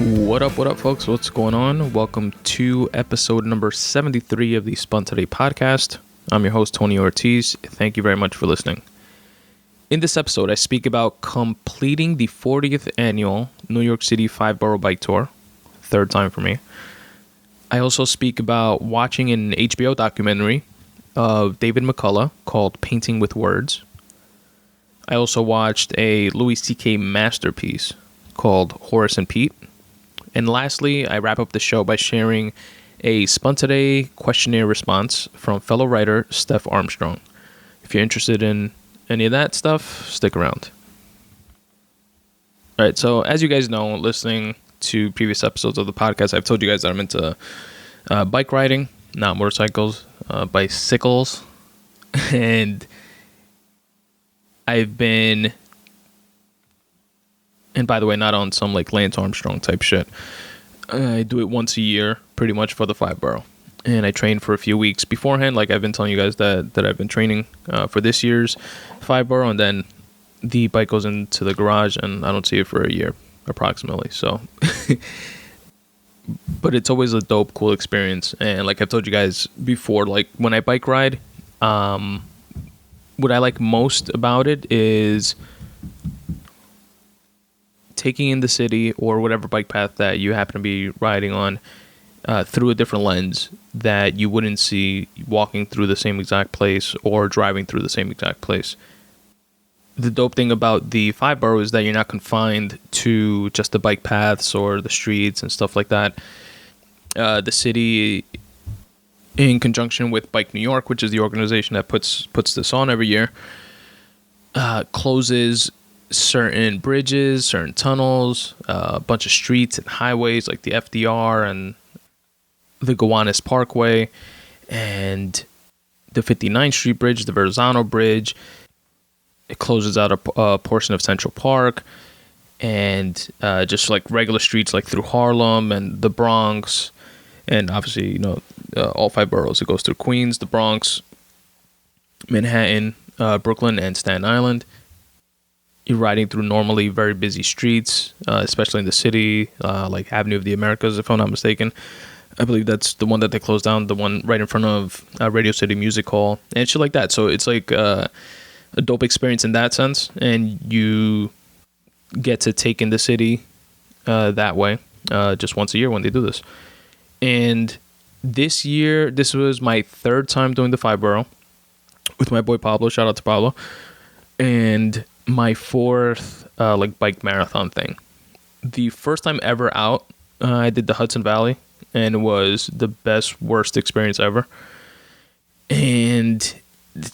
What up, folks? What's going on? Welcome to episode number 73 of the Spun Today Podcast. I'm your host, Tony Ortiz. Thank you very much for listening. In this episode, I speak about completing the 40th annual New York City 5-borough bike tour. Third time for me. I also speak about watching an HBO documentary of David McCullough called Painting with Words. I also watched a Louis C.K. masterpiece called Horace and Pete. And lastly, I wrap up the show by sharing a Spun Today questionnaire response from fellow writer Steph Armstrong. If you're interested in any of that stuff, stick around. All right, so as you guys know, listening to previous episodes of the podcast, I've told you guys that I'm into bike riding, not motorcycles, bicycles. And I've been... And by the way, not on some like Lance Armstrong type shit. I do it once a year, pretty much for the 5-borough. And I train for a few weeks beforehand. Like I've been telling you guys that I've been training for this year's 5-borough. And then the bike goes into the garage and I don't see it for a year approximately. So, but it's always a dope, cool experience. And like I've told you guys before, like when I bike ride, what I like most about it is taking in the city or whatever bike path that you happen to be riding on through a different lens that you wouldn't see walking through the same exact place or driving through the same exact place. The dope thing about the 5-borough is that you're not confined to just the bike paths or the streets and stuff like that. The city, in conjunction with Bike New York, which is the organization that puts this on every year, closes certain bridges, certain tunnels, a bunch of streets and highways like the FDR and the Gowanus Parkway and the 59th Street Bridge, the Verrazano Bridge. It closes out a portion of Central Park and just like regular streets like through Harlem and the Bronx. And obviously, you know, all 5 boroughs. It goes through Queens, the Bronx, Manhattan, Brooklyn, and Staten Island. You're riding through normally very busy streets, especially in the city, like Avenue of the Americas, if I'm not mistaken. I believe that's the one that they closed down, the one right in front of Radio City Music Hall, and shit like that. So it's like a dope experience in that sense, and you get to take in the city that way, just once a year when they do this. And this year, this was my 3rd time doing the 5-borough with my boy Pablo. Shout out to Pablo. And my 4th like bike marathon thing. The first time ever out, I did the Hudson Valley, and it was the best, worst experience ever. And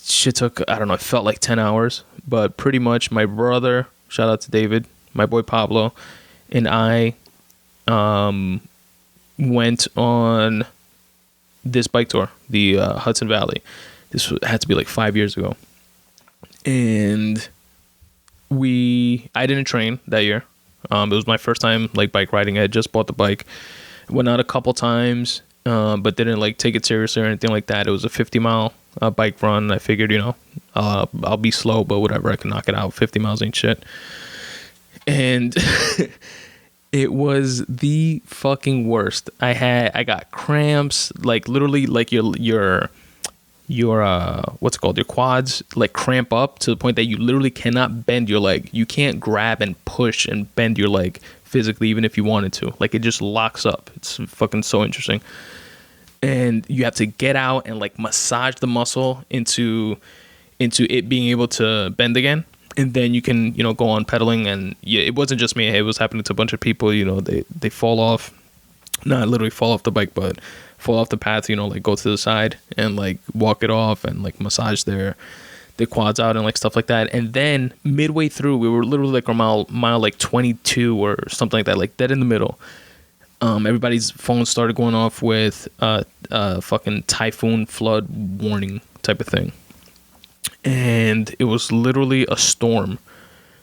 shit took, I don't know, it felt like 10 hours, but pretty much my brother, shout out to David, my boy Pablo, and I went on this bike tour, the Hudson Valley. This had to be like 5 years ago. And I didn't train that year. It was my first time like bike riding. I had just bought the bike, went out a couple times, but didn't like take it seriously or anything like that. It was a 50-mile bike run. I figured, you know, I'll be slow, but whatever, I can knock it out. 50 miles ain't shit. And it was the fucking worst. I got cramps, like literally, like your what's it called, your quads like cramp up to the point that you literally cannot bend your leg. You can't grab and push and bend your leg physically, even if you wanted to. Like it just locks up. It's fucking so interesting. And you have to get out and like massage the muscle into it being able to bend again, and then you can, you know, go on pedaling. And yeah, it wasn't just me, it was happening to a bunch of people. You know, they fall off, not literally fall off the bike, but fall off the path, you know, like go to the side and like walk it off and like massage their quads out and like stuff like that. And then midway through, we were literally like a mile like 22 or something like that, like dead in the middle. Everybody's phones started going off with fucking typhoon flood warning type of thing. And it was literally a storm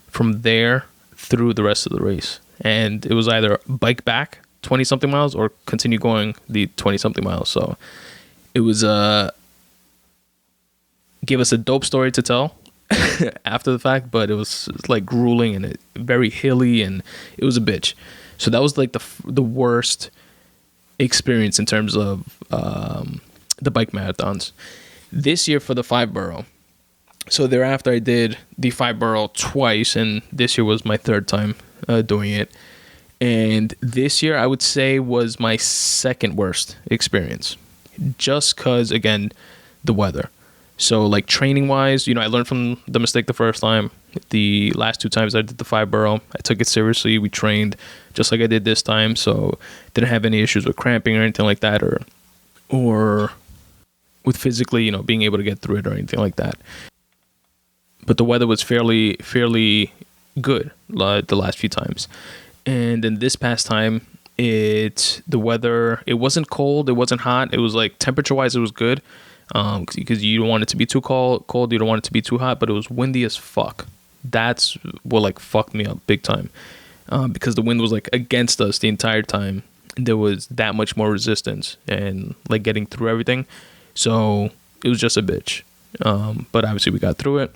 from there through the rest of the race. And it was either bike back 20 something miles or continue going the 20 something miles. So it was gave us a dope story to tell after the fact, but it was like grueling and very hilly, and it was a bitch. So that was like the worst experience in terms of the bike marathons. This year for the 5-borough. So thereafter I did the 5-borough twice, and this year was my third time doing it. And this year I would say was my second worst experience, just because, again, the weather. So like training wise, I learned from the mistake the first time. The last 2 times I did the 5-borough, I took it seriously. We trained just like I did this time, so didn't have any issues with cramping or anything like that, or with physically, being able to get through it or anything like that. But the weather was fairly good the last few times. And then this past time, the weather, it wasn't cold, it wasn't hot. It was like temperature-wise, it was good. Because you don't want it to be too cold, you don't want it to be too hot, but it was windy as fuck. That's what like fucked me up big time. Because the wind was like against us the entire time. There was that much more resistance and like getting through everything. So it was just a bitch. But obviously we got through it.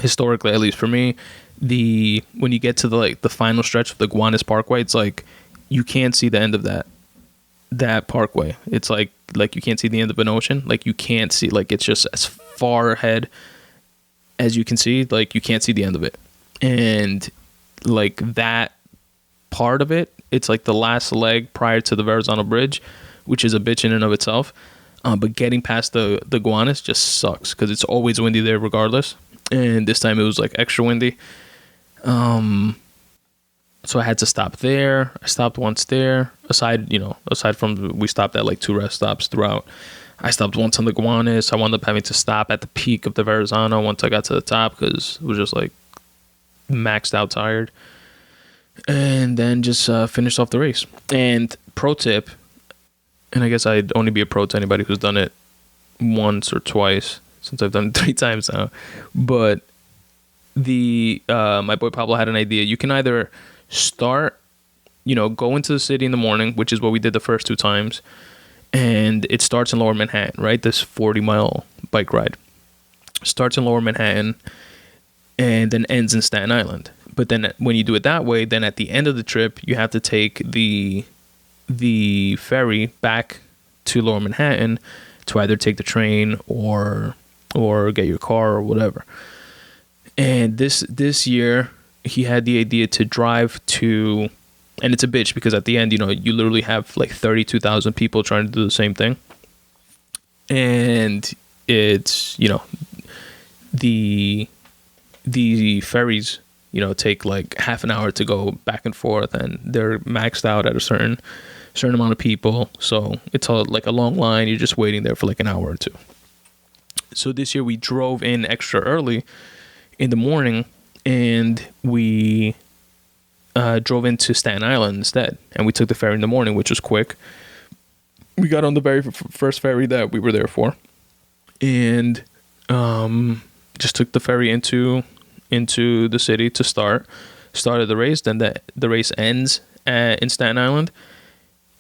Historically, at least for me, when you get to the final stretch of the Gowanus Parkway, it's like you can't see the end of that parkway. It's like you can't see the end of an ocean. Like you can't see, like it's just as far ahead as you can see. Like you can't see the end of it. And like that part of it, it's like the last leg prior to the Verrazano Bridge, which is a bitch in and of itself. But getting past the Gowanus just sucks because it's always windy there regardless. And this time it was like extra windy. So I had to stop there. I stopped once there. Aside from we stopped at like 2 rest stops throughout. I stopped once on the Gowanus. I wound up having to stop at the peak of the Verrazano once I got to the top because it was just like maxed out tired. And then just finished off the race. And pro tip, and I guess I'd only be a pro to anybody who's done it once or twice, since I've done it 3 times now. But my boy Pablo had an idea. You can either start, go into the city in the morning, which is what we did the first 2 times. And it starts in Lower Manhattan, right? This 40-mile bike ride. Starts in Lower Manhattan and then ends in Staten Island. But then when you do it that way, then at the end of the trip, you have to take the ferry back to Lower Manhattan to either take the train or get your car or whatever. And this year, he had the idea to drive to, and it's a bitch because at the end, you literally have like 32,000 people trying to do the same thing. And it's, the ferries, take like half an hour to go back and forth, and they're maxed out at a certain amount of people. So it's like a long line. You're just waiting there for like an hour or 2. So this year we drove in extra early in the morning, and we drove into Staten Island instead. And we took the ferry in the morning, which was quick. We got on the very first ferry that we were there for, and just took the ferry into the city to started the race. Then the race ends in Staten Island,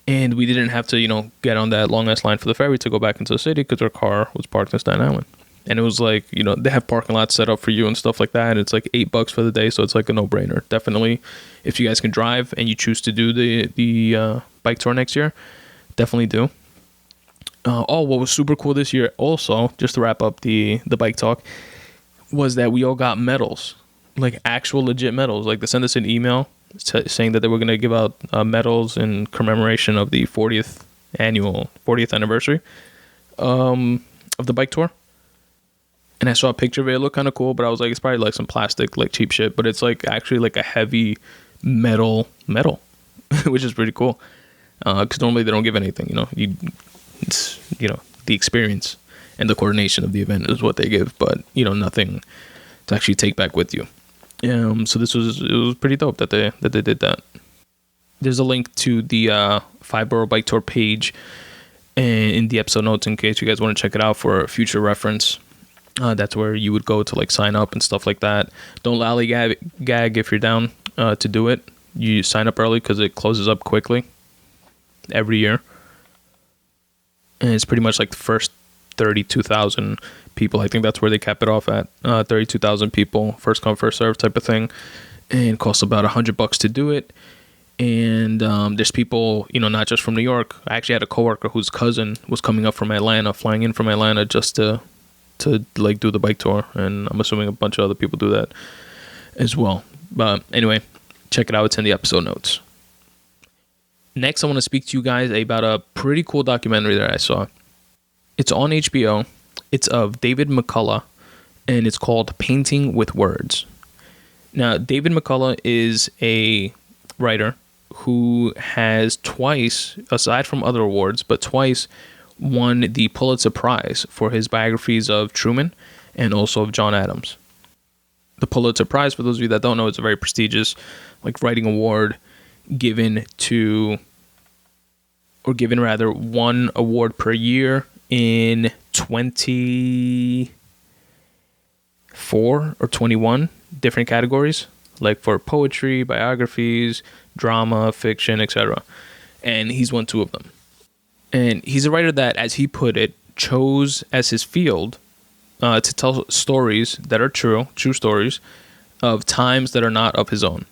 and we didn't have to get on that long ass line for the ferry to go back into the city because our car was parked in Staten Island. And it was like, they have parking lots set up for you and stuff like that. It's like $8 for the day, so it's like a no-brainer. Definitely, if you guys can drive and you choose to do the bike tour next year, definitely do. What was super cool this year also, just to wrap up the bike talk, was that we all got medals, like actual legit medals. Like they sent us an email saying that they were going to give out medals in commemoration of the 40th anniversary of the bike tour. And I saw a picture of it. It looked kind of cool, but I was like, it's probably like some plastic, like cheap shit. But it's like actually like a heavy metal, which is pretty cool. Because normally they don't give anything, It's, the experience and the coordination of the event is what they give. But, nothing to actually take back with you. So it was pretty dope that they did that. There's a link to the 5-borough bike tour page in the episode notes in case you guys want to check it out for future reference. That's where you would go to like sign up and stuff like that. Don't lollygag if you're down to do it. You sign up early because it closes up quickly every year. And it's pretty much like the first 32,000 people. I think that's where they cap it off at, 32,000 people, first come, first serve type of thing. And it costs about $100 to do it. And there's people, not just from New York. I actually had a coworker whose cousin was coming up from Atlanta, flying in from Atlanta just to like do the bike tour. And I'm assuming a bunch of other people do that as well. But anyway, check it out. It's in the episode notes. Next, I want to speak to you guys about a pretty cool documentary that I saw. It's on HBO. It's of David McCullough, and it's called Painting with Words. Now, David McCullough is a writer who has twice, aside from other awards, but twice won the Pulitzer Prize for his biographies of Truman and also of John Adams. The Pulitzer Prize, for those of you that don't know, is a very prestigious writing award given one award per year in 24 or 21 different categories, like for poetry, biographies, drama, fiction, etc. And he's won 2 of them. And he's a writer that, as he put it, chose as his field to tell stories that are true stories of times that are not of his own.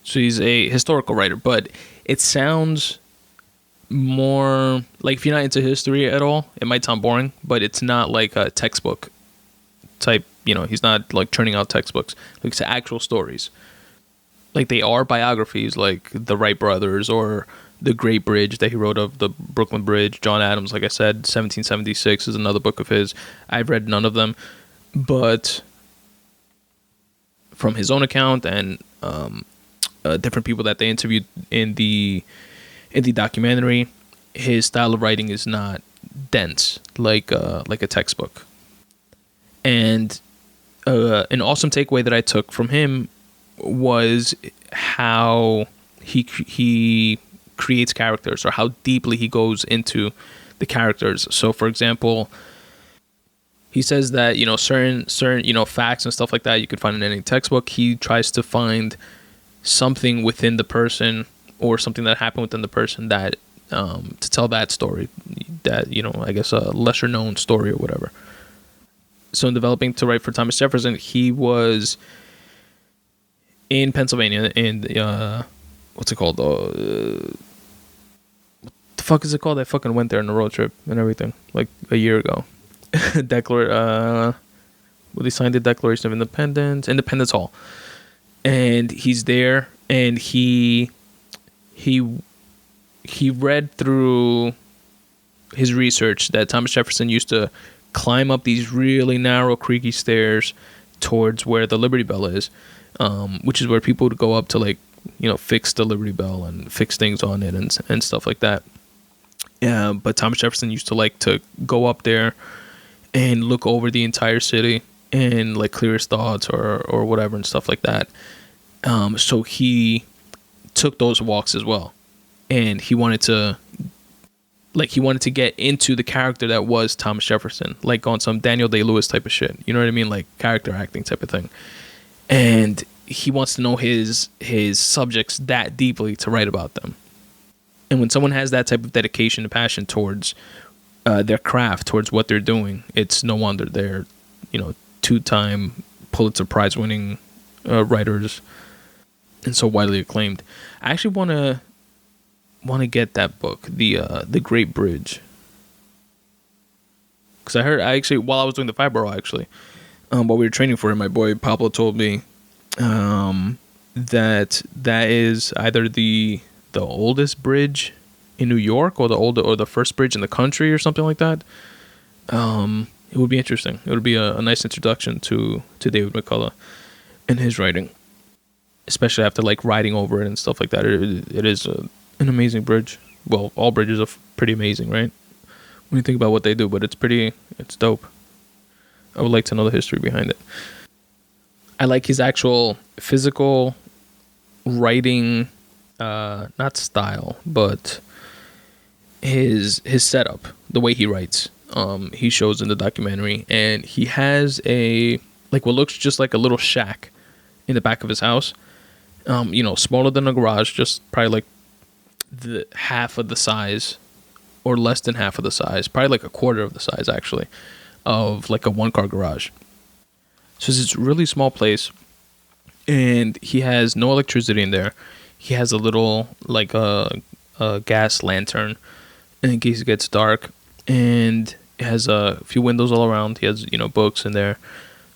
So he's a historical writer, but it sounds more like, if you're not into history at all, it might sound boring, but it's not like a textbook type, he's not churning out textbooks. It's actual stories. They are biographies, like the Wright brothers or the Great Bridge that he wrote of, the Brooklyn Bridge. John Adams, like I said, 1776 is another book of his. I've read none of them, but from his own account and different people that they interviewed in the documentary, his style of writing is not dense like a textbook. And an awesome takeaway that I took from him was how he creates characters, or how deeply he goes into the characters. So, for example, he says that certain facts and stuff like that you could find in any textbook. He tries to find something within the person, or something that happened within the person that to tell that story, that I guess a lesser known story or whatever. So in developing to write for Thomas Jefferson, he was in Pennsylvania in what's it called? What the fuck is it called? I fucking went there on a road trip and everything like a year ago. They signed the Declaration of Independence Hall, and he's there, and he read through his research that Thomas Jefferson used to climb up these really narrow, creaky stairs towards where the Liberty Bell is, which is where people would go up to fix the Liberty Bell and fix things on it and stuff like that. Yeah, but Thomas Jefferson used to go up there and look over the entire city and clear his thoughts or whatever and stuff like that. So he took those walks as well, and he wanted to get into the character that was Thomas Jefferson, on some Daniel Day-Lewis type of shit. You know what I mean? Character acting type of thing. And he wants to know his subjects that deeply to write about them. And when someone has that type of dedication and passion towards their craft, towards what they're doing, it's no wonder they're 2-time Pulitzer Prize winning writers and so widely acclaimed. I actually want to get that book, the Great Bridge, because I actually, while I was doing the Fibro, while we were training for it, my boy Pablo told me that is either the oldest bridge in New York, or the first bridge in the country, or something like that. It would be interesting. It would be a nice introduction to David McCullough and his writing, especially after riding over it and stuff like that. It is an amazing bridge. Well, all bridges are pretty amazing, right? When you think about what they do, but it's dope. I would like to know the history behind it. I like his actual physical writing, not style, but his setup, the way he writes. He shows in the documentary, and he has what looks just like a little shack in the back of his house. Smaller than a garage, just probably the half of the size or less than half of the size, probably like a quarter of the size actually, of like a 1-car garage. So it's this really small place, and he has no electricity in there. He has a little like a gas lantern in case it gets dark, and it has a few windows all around. He has, books in there,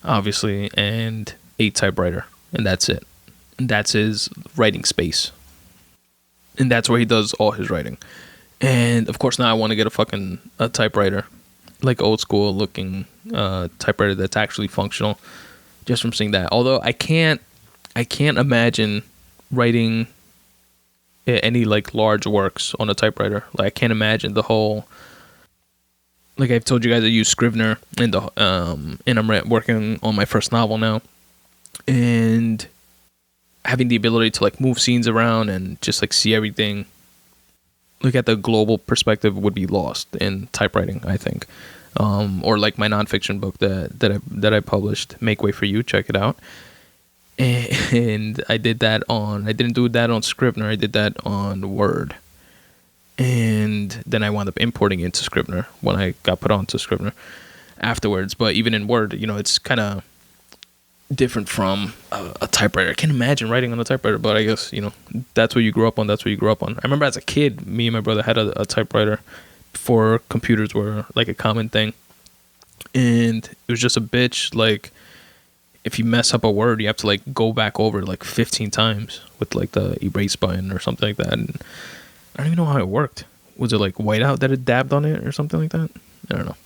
obviously, and a typewriter, and that's it. And that's his writing space, and that's where he does all his writing. And of course, now I want to get a typewriter, like old school looking typewriter that's actually functional, just from seeing that. Although I can't imagine writing any like large works on a typewriter. Like I can't imagine the whole. Like I've told you guys, I use Scrivener, and I'm working on my first novel now, and having the ability to like move scenes around and just like see everything, look at the global perspective, would be lost in typewriting, I think. Or like my nonfiction book that I published, Make Way for You, check it out. And I didn't do that on Scrivener, I did that on Word. And then I wound up importing it into Scrivener when I got put onto Scrivener afterwards. But even in Word, it's kind of different from a typewriter. I can't imagine writing on a typewriter, but I guess, that's what you grew up on. That's what you grew up on. I remember as a kid, me and my brother had a typewriter before computers were like a common thing. And it was just a bitch. Like, if you mess up a word, you have to like go back over it like 15 times with like the erase button or something like that. And I don't even know how it worked. Was it like whiteout that it dabbed on it or something like that? I don't know.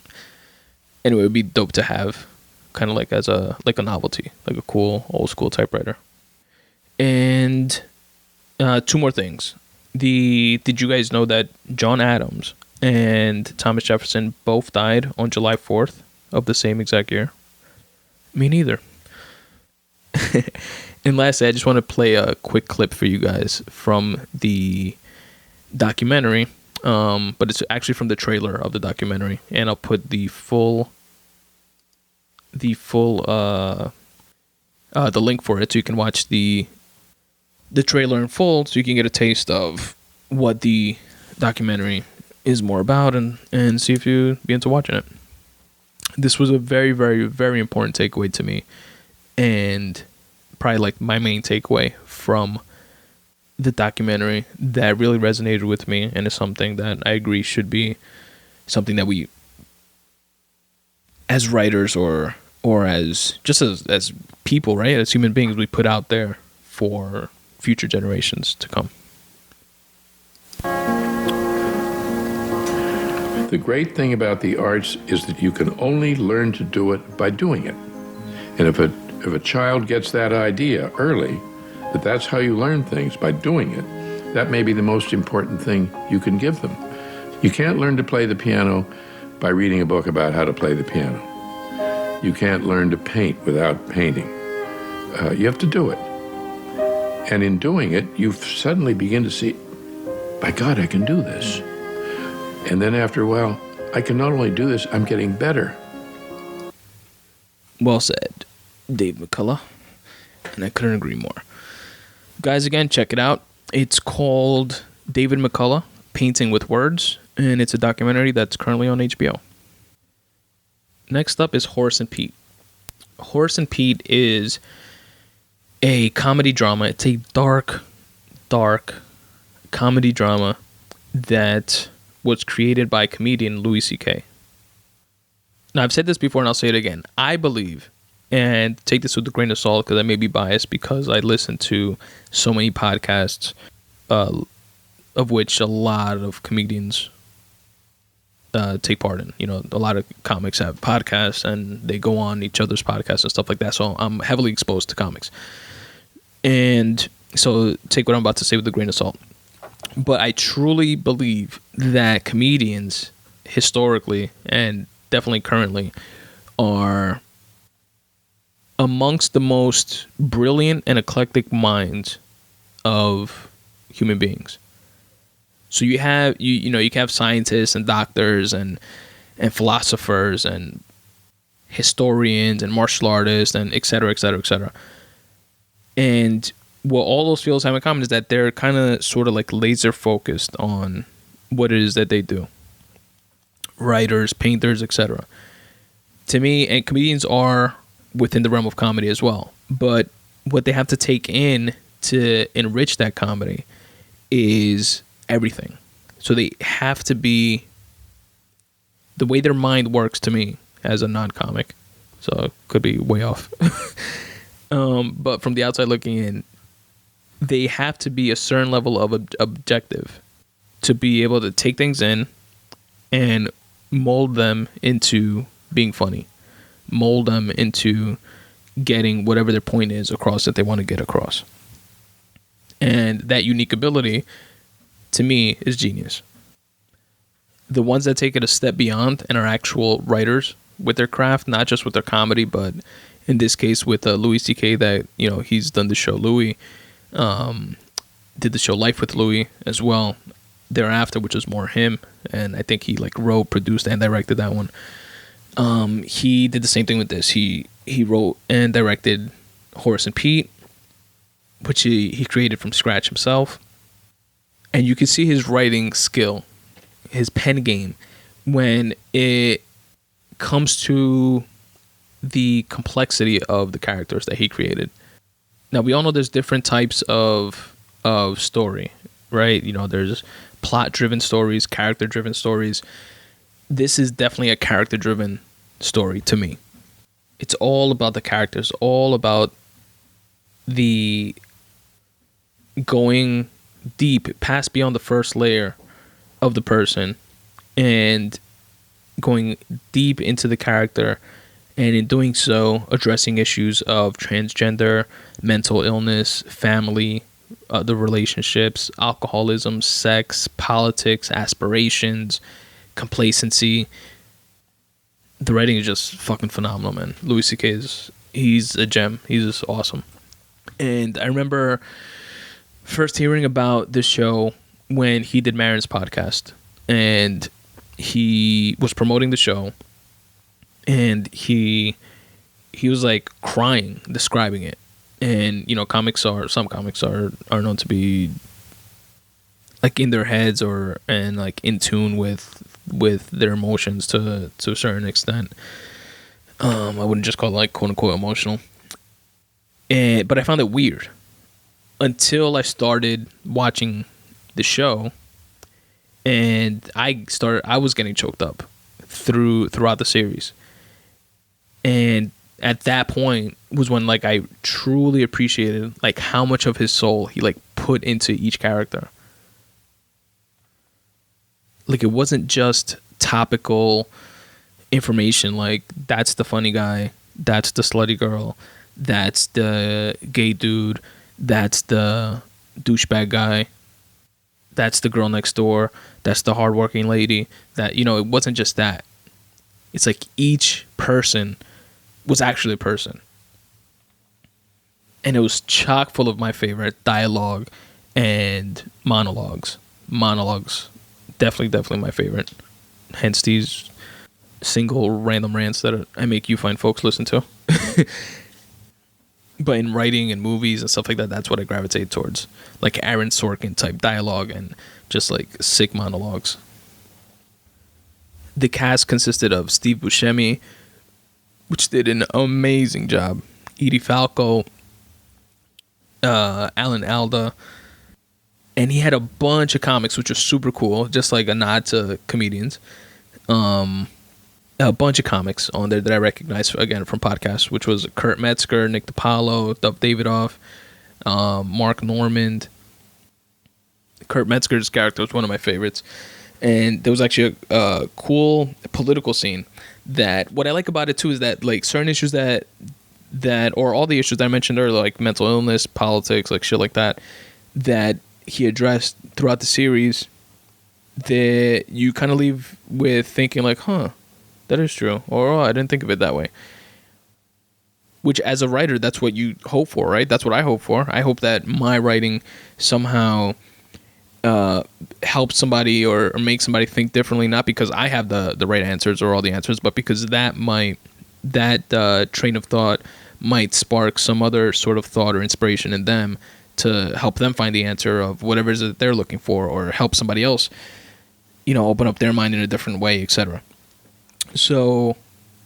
Anyway, it would be dope to have, kind of like as a novelty, like a cool old school typewriter. And 2 more things. Did you guys know that John Adams and Thomas Jefferson both died on July 4th of the same exact year? Me neither. And lastly, I just want to play a quick clip for you guys from the documentary, but it's actually from the trailer of the documentary, and I'll put the link for it so you can watch the trailer in full, so you can get a taste of what the documentary is more about, and see if you be into watching it. This was a very, very, very important takeaway to me, and probably like my main takeaway from the documentary that really resonated with me, and is something that I agree should be something that we, as writers or as just as people, right, as human beings, we put out there for future generations to come. The great thing about the arts is that you can only learn to do it by doing it. And if a child gets that idea early, that that's how you learn things, by doing it, that may be the most important thing you can give them. You can't learn to play the piano by reading a book about how to play the piano. You can't learn to paint without painting. You have to do it. And in doing it, you suddenly begin to see, by God, I can do this. And then after a while, I can not only do this, I'm getting better. Well said, Dave McCullough. And I couldn't agree more. Guys, again, check it out. It's called David McCullough, Painting with Words, and it's a documentary that's currently on HBO. Next up is Horace and Pete. Horace and Pete is a comedy drama. It's a dark, dark comedy drama that was created by comedian Louis C.K. Now, I've said this before and I'll say it again. I believe, and take this with a grain of salt because I may be biased because I listen to so many podcasts, of which a lot of comedians take part in. A lot of comics have podcasts and they go on each other's podcasts and stuff like that. So I'm heavily exposed to comics. And so take what I'm about to say with a grain of salt. But I truly believe that comedians, historically and definitely currently, are amongst the most brilliant and eclectic minds of human beings. So you have you can have scientists and doctors and philosophers and historians and martial artists and et cetera, et cetera, et cetera. And what all those fields have in common is that they're kind of sort of like laser focused on what it is that they do. writers, painters, etc. To me, and comedians are within the realm of comedy as well. But what they have to take in to enrich that comedy is everything. So they have to be, the way their mind works to me as a non-comic, so it could be way off. But from the outside looking in, they have to be a certain level of objective to be able to take things in and mold them into being funny, mold them into getting whatever their point is across that they want to get across. And that unique ability, to me, is genius. The ones that take it a step beyond and are actual writers with their craft, not just with their comedy, but in this case with Louis C.K. that, you know, he's done the show Louis, did the show Life with Louis as well thereafter, which was more him, and I think he like wrote, produced, and directed that one. He did the same thing with this. He wrote and directed Horace and Pete, which he created from scratch himself. And you can see his writing skill, his pen game, when it comes to the complexity of the characters that he created. Now, we all know there's different types of story, right? You know, there's plot-driven stories, character-driven stories. This is definitely a character-driven story to me. It's all about the characters, all about the going deep, past beyond the first layer of the person, and going deep into the character, and in doing so, addressing issues of transgender, mental illness, family, the relationships, alcoholism, sex, politics, aspirations, complacency. The writing is just fucking phenomenal, man. Louis C.K. he's a gem. He's just awesome. And I remember first hearing about this show when he did Maron's podcast, and he was promoting the show, and he was like crying describing it. And you know, some comics are known to be like in their heads and like in tune with their emotions to a certain extent. I wouldn't just call it like quote unquote emotional. But I found it weird until I started watching the show, and I was getting choked up throughout the series. And at that point was when like I truly appreciated like how much of his soul he like put into each character. Like, it wasn't just topical information like that's the funny guy, that's the slutty girl, that's the gay dude, that's the douchebag guy, that's the girl next door, that's the hardworking lady. That, you know, it wasn't just that. It's like each person was actually a person. And it was chock full of my favorite dialogue and monologues. Definitely my favorite. Hence these single random rants that I make you fine folks listen to. But in writing and movies and stuff like that, that's what I gravitate towards. Like Aaron Sorkin type dialogue and just like sick monologues. The cast consisted of Steve Buscemi, which did an amazing job, Edie Falco, Alan Alda, and he had a bunch of comics, which was super cool, just like a nod to comedians. A bunch of comics on there that I recognize, again, from podcasts, which was Kurt Metzger, Nick DiPaolo, Dov Davidoff, Mark Normand. Kurt Metzger's character was one of my favorites. And there was actually a cool political scene that, what I like about it too is that like certain issues that or all the issues that I mentioned earlier, like mental illness, politics, like shit like that he addressed throughout the series, that you kind of leave with thinking like, huh, that is true, or oh, I didn't think of it that way. Which, as a writer, that's what you hope for, right? That's what I hope for. I hope that my writing somehow helps somebody or makes somebody think differently, not because I have the right answers or all the answers, but because that train of thought might spark some other sort of thought or inspiration in them to help them find the answer of whatever it is that they're looking for, or help somebody else, you know, open up their mind in a different way, etc. So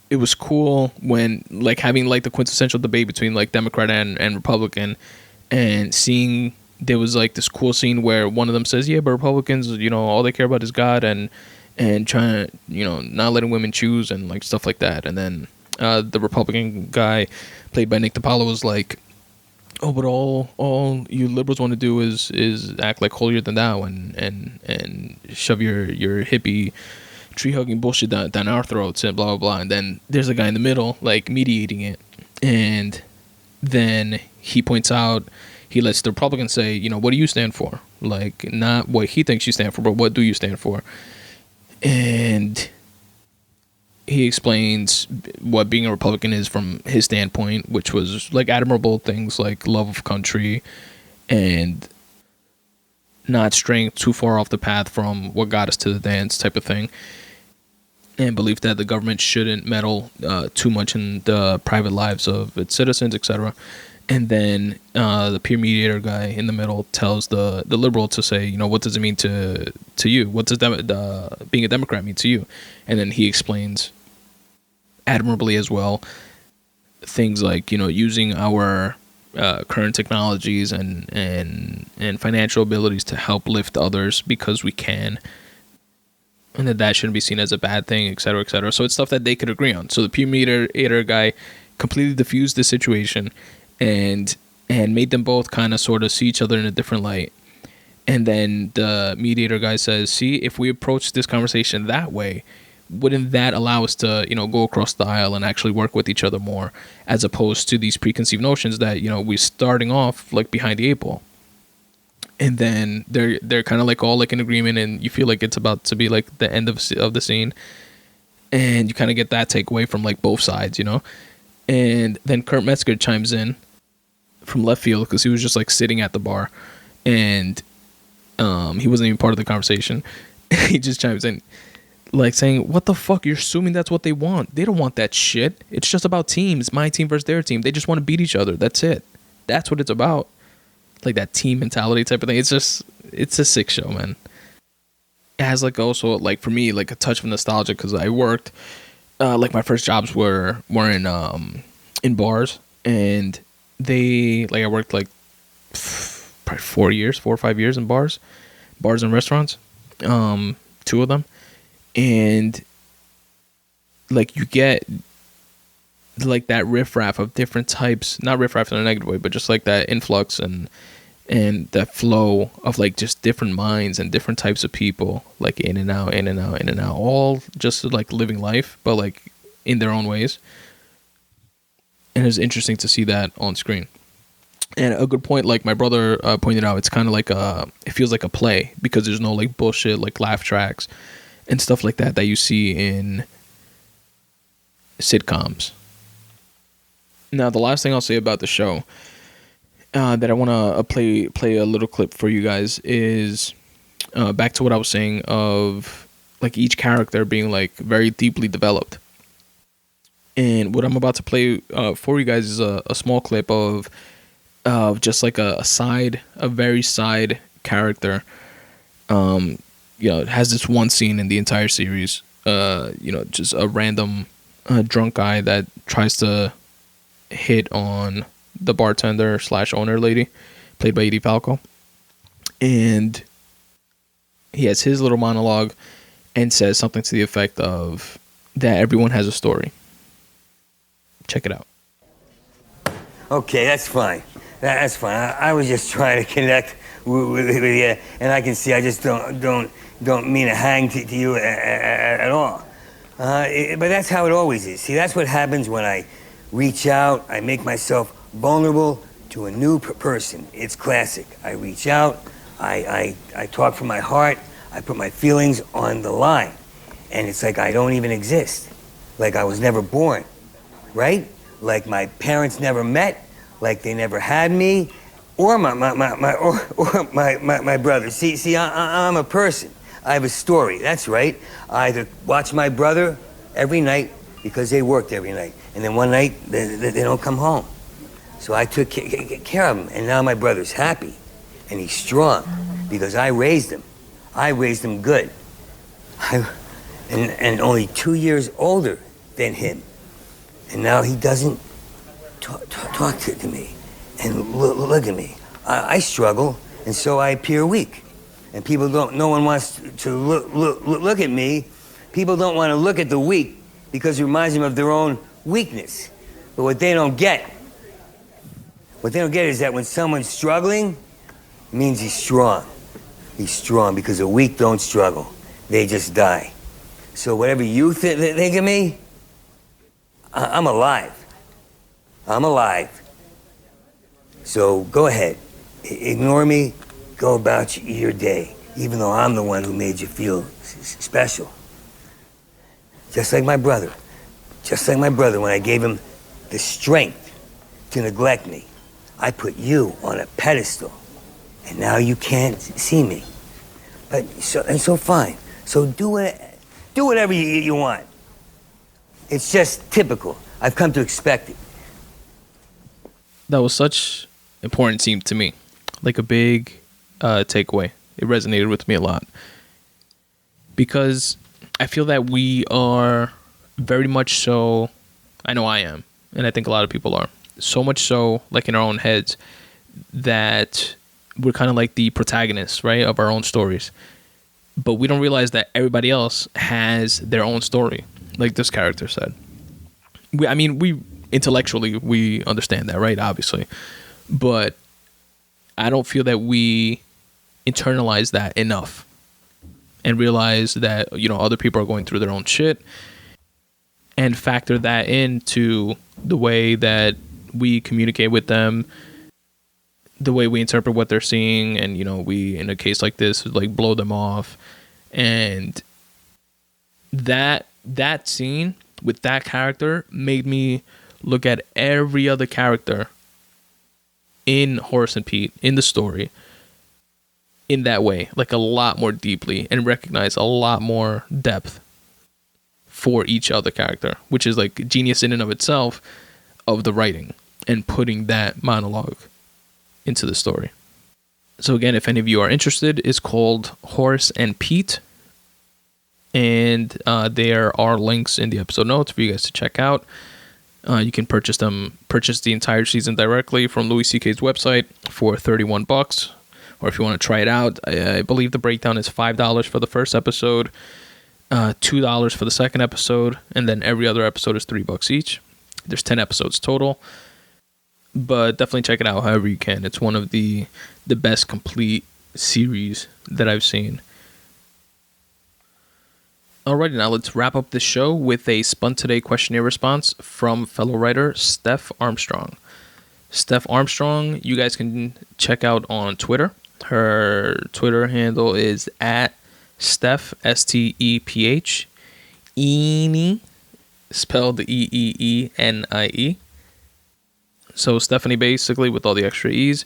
it was cool when like having like the quintessential debate between like Democrat and Republican, and seeing there was like this cool scene where one of them says, yeah, but Republicans, all they care about is God and trying to, not letting women choose and like stuff like that. And then the Republican guy played by Nick DiPaolo was like, oh, but all you liberals want to do is act like holier than thou and shove your hippie tree hugging bullshit down our throats and blah blah blah. And then there's a guy in the middle like mediating it, and then he points out, he lets the Republican say, what do you stand for? Like, not what he thinks you stand for, but what do you stand for? And he explains what being a Republican is from his standpoint, which was like admirable things like love of country and not straying too far off the path from what got us to the dance type of thing, and belief that the government shouldn't meddle too much in the private lives of its citizens, etc. And then the peer mediator guy in the middle tells the liberal to say, what does it mean to you? What does being a Democrat mean to you? And then he explains admirably as well things like, using our current technologies and financial abilities to help lift others because we can, and that shouldn't be seen as a bad thing, et cetera, et cetera. So it's stuff that they could agree on. So the peer mediator guy completely diffused the situation and made them both kind of sort of see each other in a different light. And then the mediator guy says, see, if we approach this conversation that way, wouldn't that allow us to, go across the aisle and actually work with each other more, as opposed to these preconceived notions that, we're starting off like behind the eight ball. And then they're kind of like all like in agreement, and you feel like it's about to be like the end of the scene, and you kind of get that takeaway from like both sides, And then Kurt Metzger chimes in from left field because he was just like sitting at the bar, and he wasn't even part of the conversation. He just chimes in like saying, what the fuck, you're assuming that's what they want. They don't want that shit. It's just about teams, my team versus their team. They just want to beat each other. That's it. That's what it's about. Like that team mentality type of thing. It's a sick show, man. It has like also like for me like a touch of nostalgia because I worked like my first jobs were in bars, and I worked like probably 4 or 5 years in bars and restaurants, 2 of them, and like you get like that riffraff of different types, not riffraff in a negative way, but just like that influx and that flow of like just different minds and different types of people, like in and out, all just like living life, but like in their own ways. And it's interesting to see that on screen. And a good point, like my brother pointed out, it's kind of like it feels like a play because there's no like bullshit, like laugh tracks and stuff like that you see in sitcoms. Now, the last thing I'll say about the show that I want to play a little clip for you guys is back to what I was saying of like each character being like very deeply developed. And what I'm about to play for you guys is a small clip of just like a very side character. It has this one scene in the entire series, just a random drunk guy that tries to hit on the bartender / owner lady, played by Edie Falco. And he has his little monologue and says something to the effect of that everyone has a story. Check it out. Okay, that's fine. That's fine. I was just trying to connect with you, and I can see I just don't mean a hang to you at all. But that's how it always is. See, that's what happens when I reach out. I make myself vulnerable to a new person. It's classic. I reach out. I talk from my heart. I put my feelings on the line, and it's like I don't even exist. Like I was never born. Right? Like my parents never met, like they never had me, or my brother. See, I'm a person. I have a story. That's right. I either watch my brother every night because they worked every night, and then one night they don't come home. So I took care of him, and now my brother's happy, and he's strong because I raised him. I raised him good. and only 2 years older than him. And now he doesn't talk to me. And look at me. I struggle, and so I appear weak. And people don't, no one wants to look at me. People don't want to look at the weak because it reminds them of their own weakness. But what they don't get is that when someone's struggling, it means he's strong. He's strong because the weak don't struggle. They just die. So whatever you think of me, I'm alive. I'm alive. So go ahead. Ignore me. Go about your day, even though I'm the one who made you feel special. Just like my brother. Just like my brother when I gave him the strength to neglect me. I put you on a pedestal, and now you can't see me. But so fine. So do whatever you want. It's just typical. I've come to expect it. That was such important scene to me, like a big takeaway. It resonated with me a lot because I feel that we are very much so, I know I am, and I think a lot of people are, so much so like in our own heads that we're kind of like the protagonists, right, of our own stories. But we don't realize that everybody else has their own story, like this character said. We intellectually, we understand that, right, obviously. But I don't feel that we internalize that enough and realize that, other people are going through their own shit and factor that into the way that we communicate with them, the way we interpret what they're seeing, and we, in a case like this, like blow them off. And that scene with that character made me look at every other character in Horace and Pete in the story in that way, like a lot more deeply, and recognize a lot more depth for each other character, which is like genius in and of itself of the writing and putting that monologue into the story. So again, if any of you are interested, it's called Horace and Pete, and there are links in the episode notes for you guys to check out. You can purchase the entire season directly from Louis C.K.'s website for $31, or if you want to try it out, I believe the breakdown is $5 for the first episode, $2 for the second episode, and then every other episode is $3 each. There's 10 episodes total, but definitely check it out however you can. It's one of the best complete series that I've seen. Alrighty, now let's wrap up the show with a Spun Today questionnaire response from fellow writer Steph Armstrong. Steph Armstrong, you guys can check out on Twitter. Her Twitter handle is @Steph, STEPH, Eenie, spelled EEENIE. So Stephanie, basically, with all the extra E's.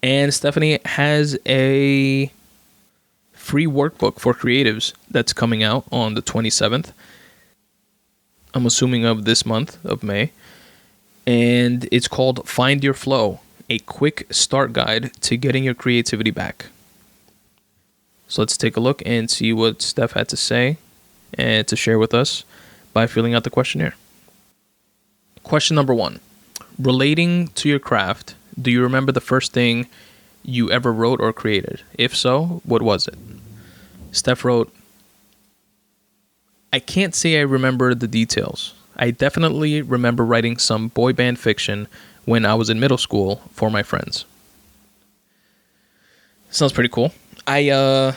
And Stephanie has a free workbook for creatives that's coming out on the 27th. I'm assuming of this month of May. And it's called Find Your Flow, a quick start guide to getting your creativity back. So let's take a look and see what Steph had to say and to share with us by filling out the questionnaire. Question number 1. Relating to your craft, do you remember the first thing you ever wrote or created? If so, what was it? Steph wrote, I can't say I remember the details. I definitely remember writing some boy band fiction when I was in middle school for my friends. Sounds pretty cool. I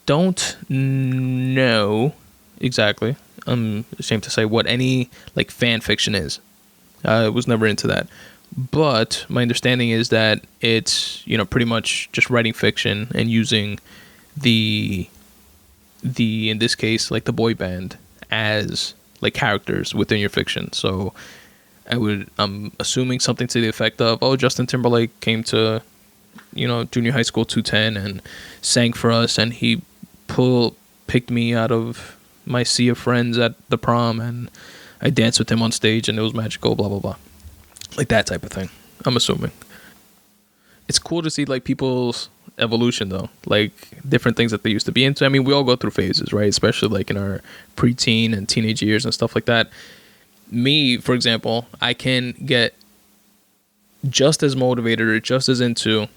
don't know exactly, I'm ashamed to say, what any like fan fiction is. I was never into that. But my understanding is that it's, pretty much just writing fiction and using the in this case, like the boy band as like characters within your fiction. So I'm assuming something to the effect of, Justin Timberlake came to, junior high school 210 and sang for us, and he picked me out of my sea of friends at the prom, and I danced with him on stage, and it was magical, blah, blah, blah. Like that type of thing, I'm assuming. It's cool to see like people's evolution though, like different things that they used to be into. I mean, we all go through phases, right? Especially like in our preteen and teenage years and stuff like that. Me, for example, I can get just as motivated or just as into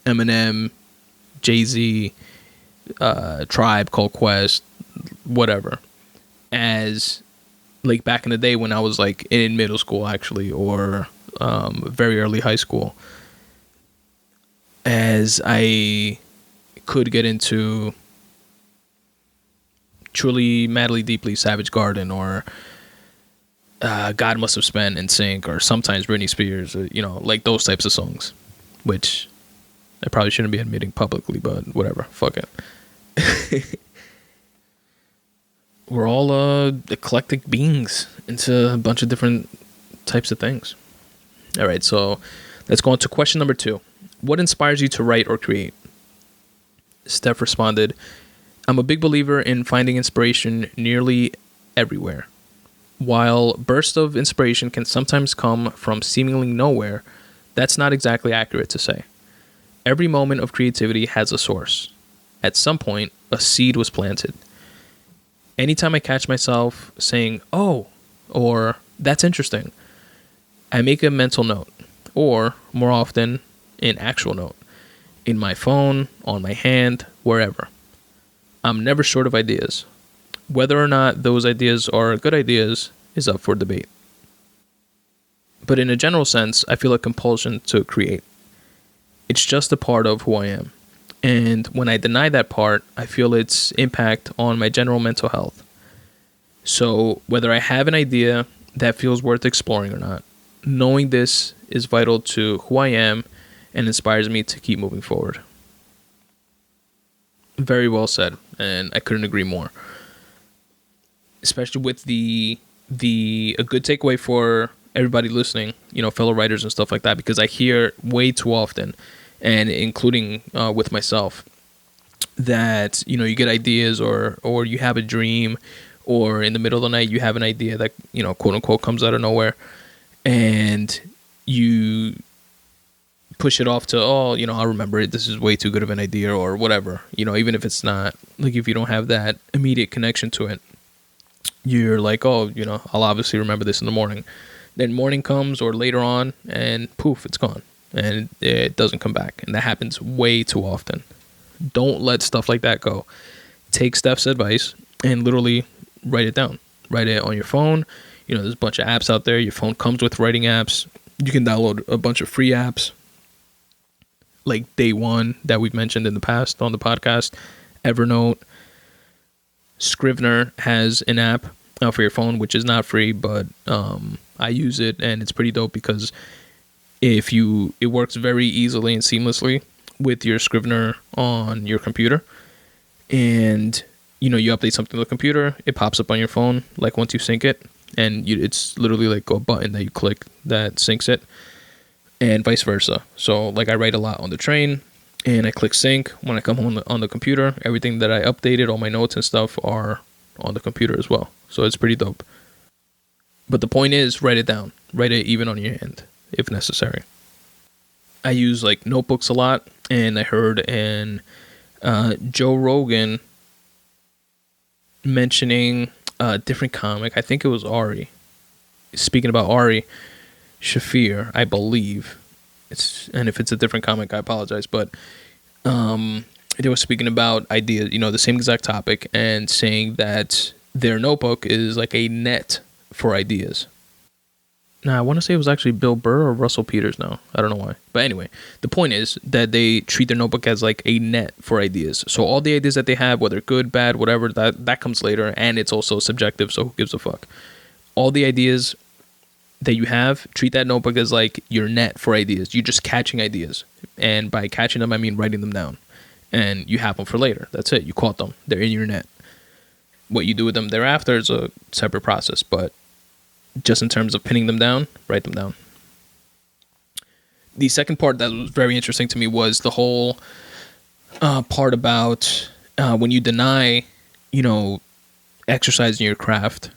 Eminem, Jay-Z, Tribe Called Quest, whatever, as like back in the day when I was like in middle school actually, or very early high school, as I could get into Truly, Madly, Deeply, Savage Garden, or God Must Have Spent, NSYNC, or sometimes Britney Spears, or, you know, like those types of songs, which I probably shouldn't be admitting publicly, but whatever, fuck it. We're all eclectic beings into a bunch of different types of things. All right, so let's go on to question number 2. What inspires you to write or create? Steph responded, I'm a big believer in finding inspiration nearly everywhere. While bursts of inspiration can sometimes come from seemingly nowhere, that's not exactly accurate to say. Every moment of creativity has a source. At some point, a seed was planted. Anytime I catch myself saying, oh, or that's interesting, I make a mental note, or more often, an actual note, in my phone, on my hand, wherever. I'm never short of ideas. Whether or not those ideas are good ideas is up for debate. But in a general sense, I feel a compulsion to create. It's just a part of who I am. And when I deny that part, I feel its impact on my general mental health. So whether I have an idea that feels worth exploring or not, knowing this is vital to who I am and inspires me to keep moving forward. Very well said, and I couldn't agree more. Especially with a good takeaway for everybody listening, you know, fellow writers and stuff like that, because I hear way too often, and including with myself, that, you know, you get ideas or you have a dream, or in the middle of the night you have an idea that, you know, quote unquote comes out of nowhere, and you push it off to, oh, you know, I'll remember it, this is way too good of an idea, or whatever, you know, even if it's not, like if you don't have that immediate connection to it, you're like, oh, you know, I'll obviously remember this in the morning. Then morning comes or later on and poof, it's gone and it doesn't come back. And that happens way too often. Don't let stuff like that go. Take Steph's advice and literally write it down. Write it on your phone. You know, there's a bunch of apps out there. Your phone comes with writing apps. You can download a bunch of free apps like Day One that we've mentioned in the past on the podcast. Evernote. Scrivener has an app for your phone, which is not free, but I use it and it's pretty dope because it works very easily and seamlessly with your Scrivener on your computer. And, you know, you update something to the computer, it pops up on your phone, like once you sync it, and it's literally like a button that you click that syncs it, and vice versa. So, like, I write a lot on the train, and I click sync. When I come home on the computer, everything that I updated, all my notes and stuff are on the computer as well. So it's pretty dope. But the point is, write it down. Write it even on your hand, if necessary. I use like notebooks a lot, and I heard Joe Rogan mentioning a different comic. I think it was Ari. Speaking about Ari Shafir, I believe. And if it's a different comic, I apologize. But they were speaking about ideas, you know, the same exact topic, and saying that their notebook is like a net for ideas. Now, I want to say it was actually Bill Burr or Russell Peters now. I don't know why. But anyway, the point is that they treat their notebook as like a net for ideas. So all the ideas that they have, whether good, bad, whatever, that comes later. And it's also subjective, so who gives a fuck? All the ideas that you have, treat that notebook as like your net for ideas. You're just catching ideas. And by catching them, I mean writing them down. And you have them for later. That's it. You caught them. They're in your net. What you do with them thereafter is a separate process. But just in terms of pinning them down, write them down. The second part that was very interesting to me was the whole part about when you deny, you know, exercising your craft,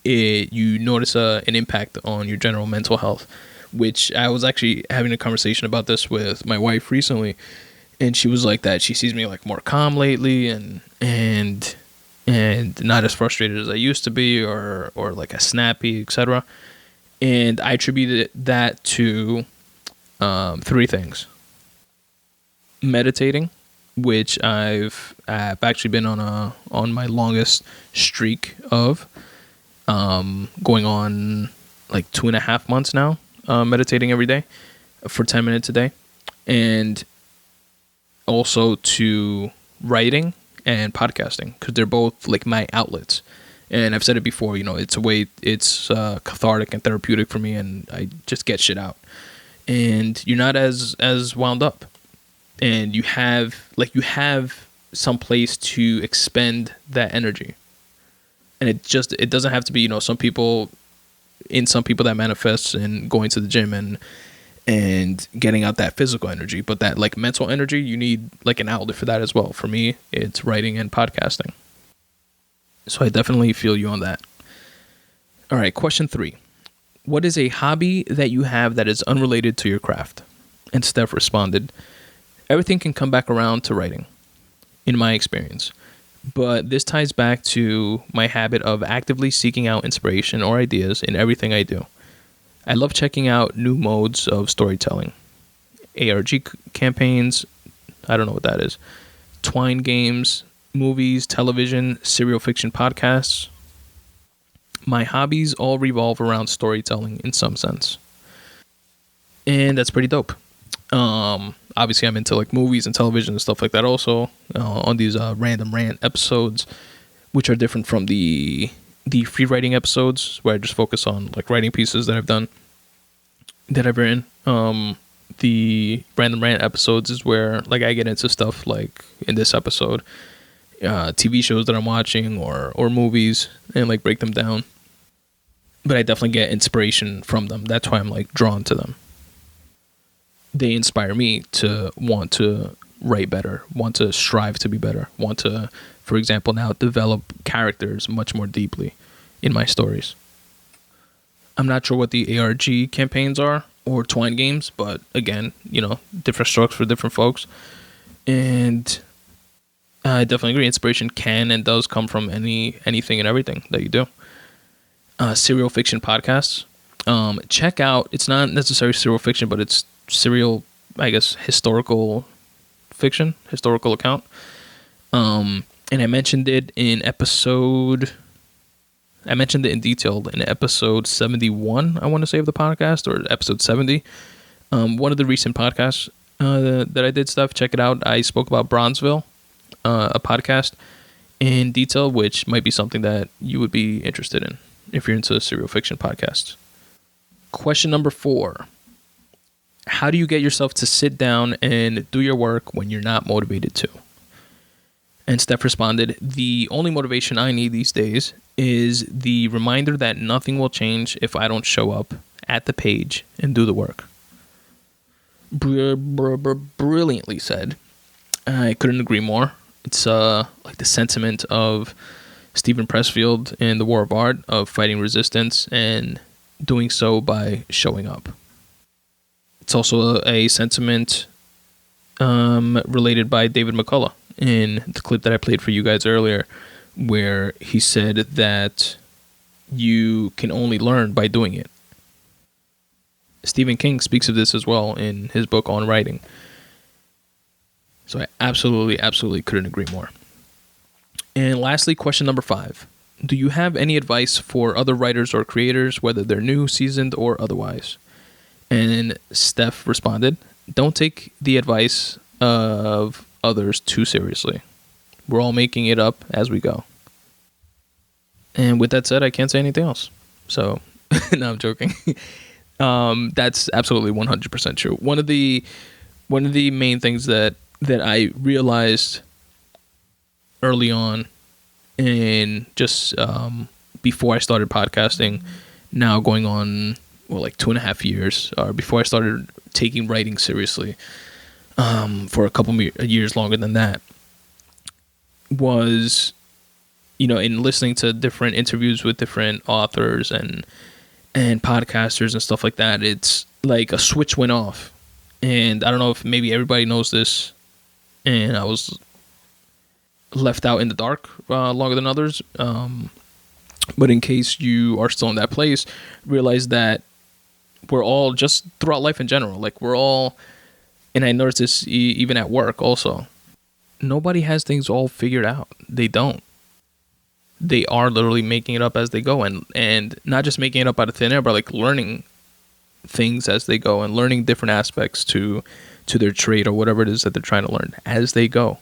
you notice an impact on your general mental health, which I was actually having a conversation about this with my wife recently, And she was like that. She sees me like more calm lately and not as frustrated as I used to be, or like as snappy, etc. And I attributed that to 3 things. Meditating, which I've actually been on my longest streak of, going on like 2.5 months now, meditating every day for 10 minutes a day. And also to writing and podcasting, because they're both like my outlets. And I've said it before, it's a way, it's cathartic and therapeutic for me, and I just get shit out. And you're not as wound up, and you have some place to expend that energy. And it doesn't have to be, some people that manifests in going to the gym and getting out that physical energy, but that like mental energy, you need like an outlet for that as well. For me, it's writing and podcasting. So I definitely feel you on that. All right, question 3. What is a hobby that you have that is unrelated to your craft? And Steph responded, everything can come back around to writing, in my experience. But this ties back to my habit of actively seeking out inspiration or ideas in everything I do. I love checking out new modes of storytelling. ARG campaigns, I don't know what that is. Twine games, movies, television, serial fiction podcasts. My hobbies all revolve around storytelling in some sense. And that's pretty dope. Obviously, I'm into like movies and television and stuff like that also, on these random rant episodes, which are different from the free writing episodes, where I just focus on like writing pieces that I've done, that I've written. The random rant episodes is where like I get into stuff like in this episode, TV shows that I'm watching or movies, and like break them down. But I definitely get inspiration from them. That's why I'm like drawn to them. They inspire me to want to write better, want to strive to be better, want to, for example, now develop characters much more deeply in my stories. I'm not sure what the ARG campaigns are or Twine games, but again, different strokes for different folks. And I definitely agree. Inspiration can and does come from anything and everything that you do. Serial fiction podcasts. Check out, it's not necessarily serial fiction, but it's serial, I guess, historical fiction, historical account. And I mentioned it in detail in episode 71, I want to say, of the podcast, or episode 70. One of the recent podcasts that I did stuff, check it out. I spoke about Bronzeville, a podcast, in detail, which might be something that you would be interested in if you're into serial fiction podcasts. Question number 4. How do you get yourself to sit down and do your work when you're not motivated to? And Steph responded, the only motivation I need these days is the reminder that nothing will change if I don't show up at the page and do the work. Brilliantly said. I couldn't agree more. It's like the sentiment of Stephen Pressfield in The War of Art, of fighting resistance and doing so by showing up. It's also a sentiment related by David McCullough in the clip that I played for you guys earlier, where he said that you can only learn by doing it. Stephen King speaks of this as well in his book on writing. So I absolutely couldn't agree more. And lastly, question number 5. Do you have any advice for other writers or creators, whether they're new, seasoned, or otherwise? And Steph responded, don't take the advice of others too seriously. We're all making it up as we go. And with that said, I can't say anything else. So, no, I'm joking. That's absolutely 100% true. One of the main things that I realized early on, and just before I started podcasting, now going on like 2.5 years, or before I started taking writing seriously, for a couple years longer than that, was, in listening to different interviews with different authors and podcasters and stuff like that, it's like a switch went off. And I don't know if maybe everybody knows this and I was left out in the dark longer than others. But in case you are still in that place, realize that we're all, just throughout life in general, like we're all, and I noticed this even at work also, nobody has things all figured out. They don't. They are literally making it up as they go, and not just making it up out of thin air, but like learning things as they go and learning different aspects to their trade or whatever it is that they're trying to learn as they go.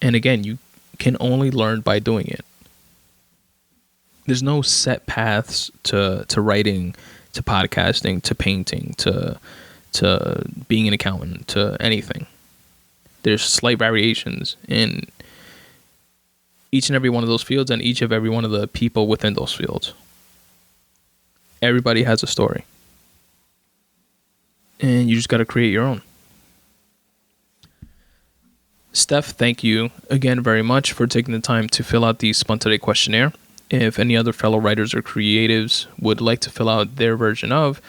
And again, you can only learn by doing it. There's no set paths to writing, to podcasting, to painting, to being an accountant, to anything. There's slight variations in each and every one of those fields and each of every one of the people within those fields. Everybody has a story. And you just got to create your own. Steph, thank you again very much for taking the time to fill out the Spun Today questionnaire. If any other fellow writers or creatives would like to fill out their version of,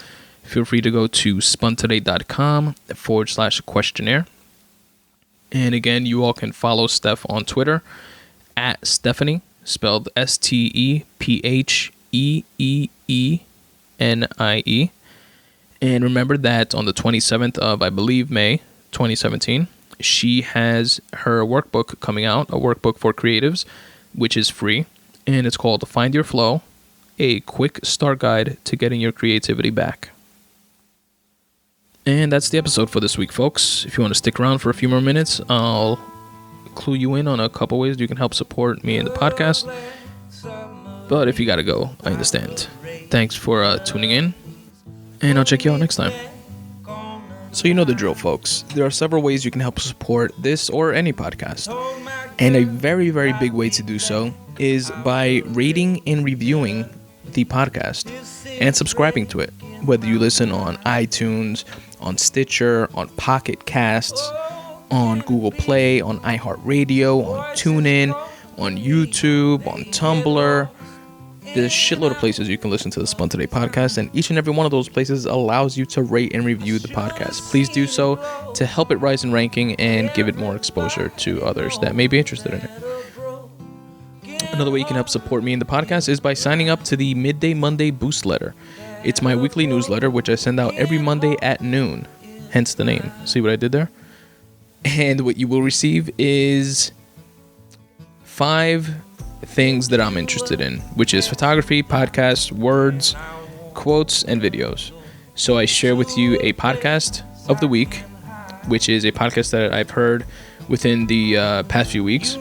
feel free to go to spuntoday.com/questionnaire. And again, you all can follow Steph on Twitter at Stephanie, spelled STEPHEEENIE. And remember that on the 27th of, I believe, May 2017, she has her workbook coming out, a workbook for creatives, which is free. And it's called Find Your Flow, a quick start guide to getting your creativity back. And that's the episode for this week, folks. If you want to stick around for a few more minutes, I'll clue you in on a couple ways you can help support me and the podcast. But if you gotta go, I understand. Thanks for tuning in, and I'll check you out next time. So you know the drill, folks. There are several ways you can help support this or any podcast. And a very, very big way to do so is by rating and reviewing the podcast and subscribing to it. Whether you listen on iTunes, on Stitcher, on Pocket Casts, on Google Play, on iHeartRadio, on TuneIn, on YouTube, on Tumblr. There's a shitload of places you can listen to the Spun Today podcast, and each and every one of those places allows you to rate and review the podcast. Please do so to help it rise in ranking and give it more exposure to others that may be interested in it. Another way you can help support me and the podcast is by signing up to the Midday Monday Boost Letter. It's my weekly newsletter, which I send out every Monday at noon, hence the name. See what I did there? And what you will receive is 5 things that I'm interested in, which is photography, podcasts, words, quotes, and videos. So I share with you a podcast of the week, which is a podcast that I've heard within the past few weeks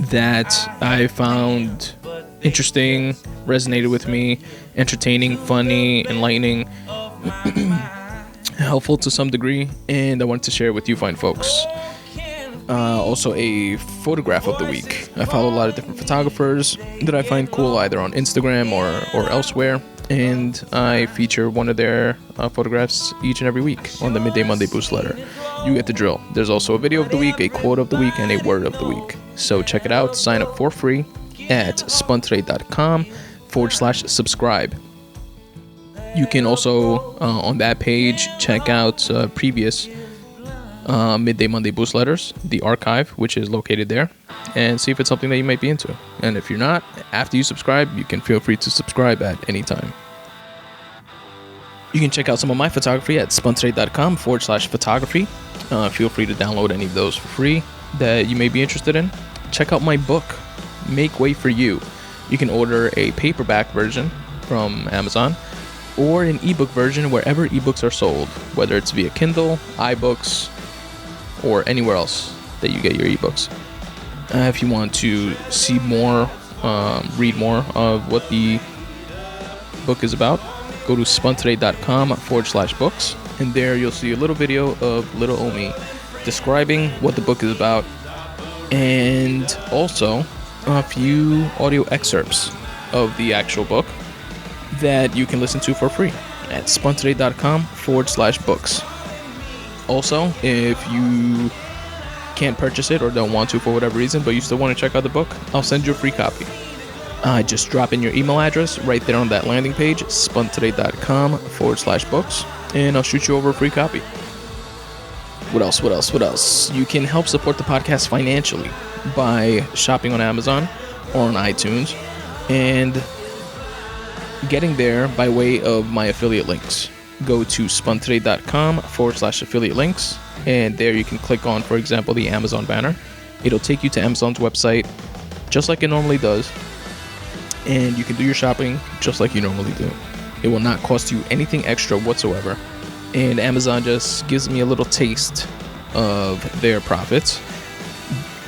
that I found interesting, resonated with me, entertaining, funny, enlightening, helpful to some degree, and I wanted to share it with you fine folks. Also a photograph of the week. I follow a lot of different photographers that I find cool either on Instagram or elsewhere, and I feature one of their photographs each and every week on the Midday Monday Boost Letter. You get the drill. There's also a video of the week, a quote of the week, and a word of the week. So check it out. Sign up for free at spuntoday.com/subscribe. You can also, on that page, check out previous Midday Monday Boost Letters, the archive, which is located there, and see if it's something that you might be into. And if you're not, after you subscribe, you can feel free to subscribe at any time. You can check out some of my photography at spuntoday.com/photography. Feel free to download any of those for free that you may be interested in. Check out my book, Make Way for You. You can order a paperback version from Amazon or an ebook version wherever ebooks are sold, whether it's via Kindle, iBooks, or anywhere else that you get your ebooks. If you want to see more, read more of what the book is about, go to spuntoday.com/books, and there you'll see a little video of little Omi describing what the book is about, and also a few audio excerpts of the actual book that you can listen to for free at spuntoday.com/books. Also, if you can't purchase it or don't want to for whatever reason, but you still want to check out the book, I'll send you a free copy. Just drop in your email address right there on that landing page, spuntoday.com/books, and I'll shoot you over a free copy. What else? You can help support the podcast financially by shopping on Amazon or on iTunes and getting there by way of my affiliate links. Go to spuntoday.com/affiliate links, and there you can click on, for example, the Amazon banner. It'll take you to Amazon's website just like it normally does, and you can do your shopping just like you normally do. It will not cost you anything extra whatsoever, and Amazon just gives me a little taste of their profits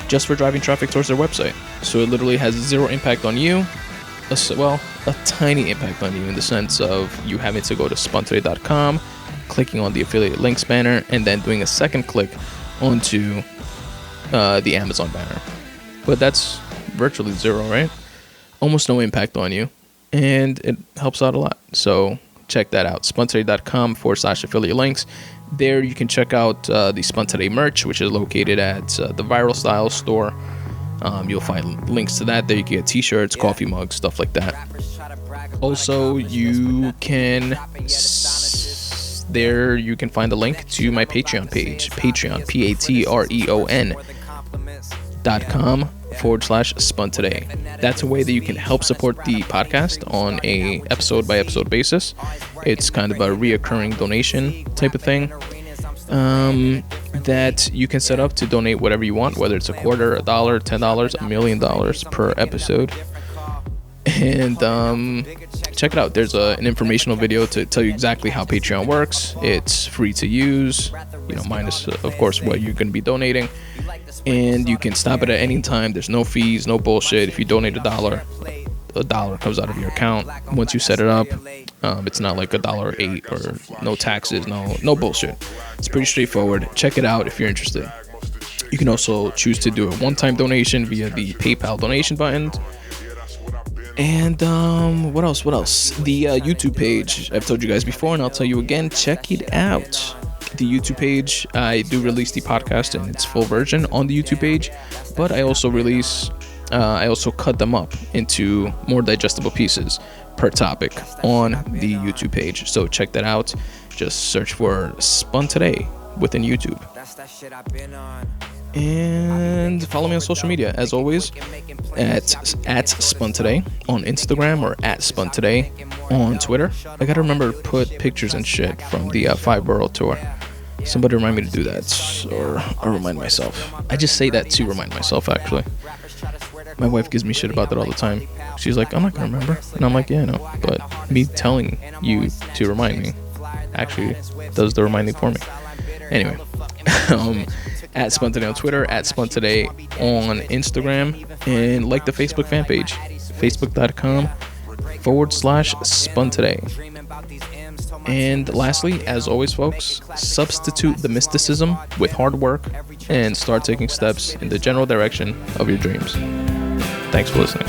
just for driving traffic towards their website. So it literally has zero impact on you. Well, a tiny impact on you in the sense of you having to go to spuntoday.com, clicking on the affiliate links banner, and then doing a second click onto the Amazon banner. But that's virtually zero, right? Almost no impact on you, and it helps out a lot. So check that out, spuntoday.com/affiliate links. There you can check out the Spun Today merch, which is located at the Viral Style store. You'll find links to that. There you can get t-shirts, coffee mugs, stuff like that. Also, you can find a link to my Patreon page, Patreon, patreon.com/Spun Today. That's a way that you can help support the podcast on a episode by episode basis. It's kind of a reoccurring donation type of thing. That you can set up to donate whatever you want, whether it's a quarter, $1, $10, $1 million per episode. And check it out. There's an informational video to tell you exactly how Patreon works. It's free to use, minus of course what you're going to be donating. And you can stop it at any time. There's no fees, no bullshit. If you donate $1 comes out of your account once you set it up. It's not like $1.08 or no taxes, no bullshit. It's pretty straightforward. Check it out if you're interested. You can also choose to do a one-time donation via the PayPal donation button. And what else? The YouTube page. I've told you guys before, and I'll tell you again. Check it out. The YouTube page. I do release the podcast in its full version on the YouTube page, but I also cut them up into more digestible pieces per topic on the YouTube page. So check that out. Just search for Spun Today within YouTube. And follow me on social media, as always, at Spun Today on Instagram or at Spun Today on Twitter. I gotta remember to put pictures and shit from the 5-borough tour. Somebody remind me to do that, or I'll remind myself. I just say that to remind myself, actually. My wife gives me shit about that all the time. She's like, I'm not gonna remember. And I'm like, yeah, I know. But me telling you to remind me actually does the reminding for me. Anyway, at Spun Today on Twitter, at Spun Today on Instagram, and like the Facebook fan page, facebook.com/Spun Today. And lastly, as always, folks, substitute the mysticism with hard work and start taking steps in the general direction of your dreams. Thanks for listening.